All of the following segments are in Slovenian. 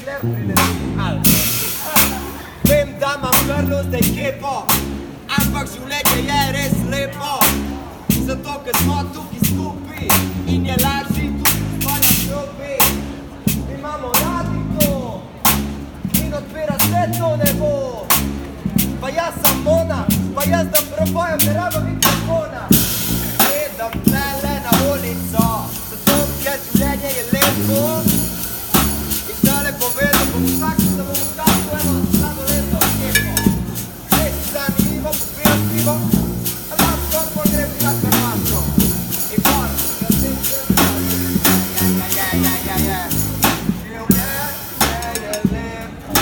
dokler prileti. Vem, da imam grlo zdaj kepo, ampak življenje je res lepo. Zato, ker smo tukaj skupaj in je lažji tukaj v svoji šrobi. Imamo radi to in odpira se to nebo. Pa jaz sem Mona, pa jaz dam probojem, ne rabam mikrofona. Gledam tele na ulico, zato, ker življenje je lepo. In zdaj povedal bom vsak, da bom vsako eno sladoledno kepo. Res zanimivo, popijem pivo, a lahko pogrem za Hrvaško. In gor, da se življenje je lepo.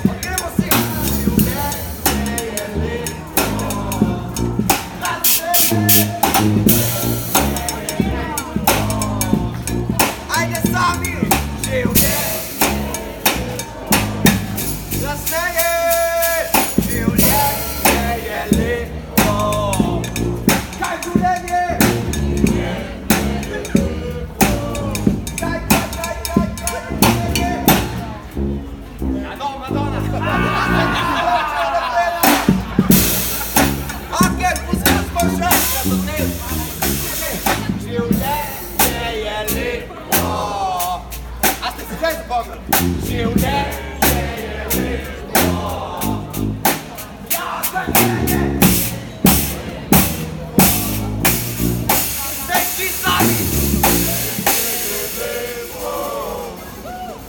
Pa gremo si, življenje je lepo. Ajde sami, življenje. Glasneje, življenje je lepo. Kaj življenje? Kaj življenje? Madonna. Ok, poskusimo še enkrat od njih. Življenje je lepo. A ste si kaj zapomnili? Življenje je lepo. Ja, življenje. Zdaj vsi sami.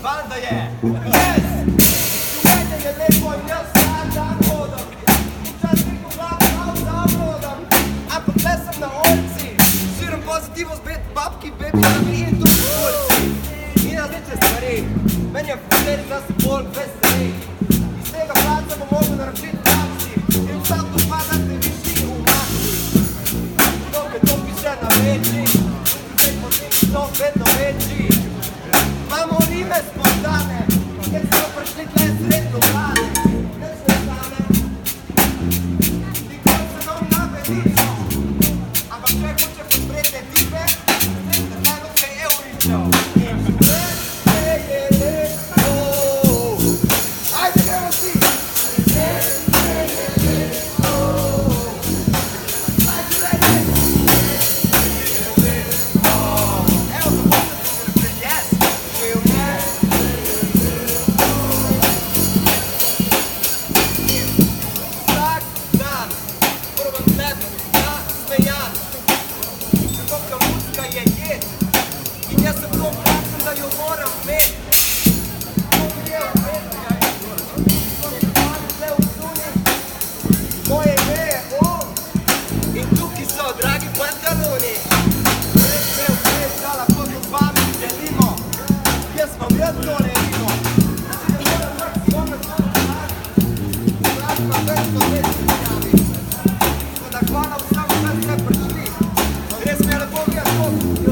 Banda je. Yes! Življenje je lepo in jaz vsak dan hodam. Včasih v glavi malo zavodam, ampak tle sem na ulici. Širim pozitivo spet babki, baby, nami in tu v ulici. In različne stvari, meni je vseri, da se bolj veseli. Iz tega placa bom mogel naročiti taksi in vsem tu padate višji v masi. Dokaj to piše na večji, zdaj podniki so vedno večji. Imamo rime spontane, ker smo prišli tle sredno vlade. Ne se stane, nikoli se nam navedico, ampak če hoče podprete tipe, sredite eno kaj evričev. Življenje je lepo. Ajde, gremo si. Življenje je lepo. Aj, življenje. Evo, zapomnite se refren, yes. Življenje je lepo. Vsak dan probam sebe nasmejan, zato ker muzika je jed in jaz sem to praksen, da jo moram imeti. To mi je umetnika in to mi pali tle v zuni. Moje ime je on in tukaj so dragi Pantaloni. Res me vsej, da lahko to z vami delimo. Jaz vam jaz tole rimo. Ne moram vrh spomnet to znak, znak pa več do večji javi. Tako da hvala vsem, da ste prišli. Res mi je lepo videti to,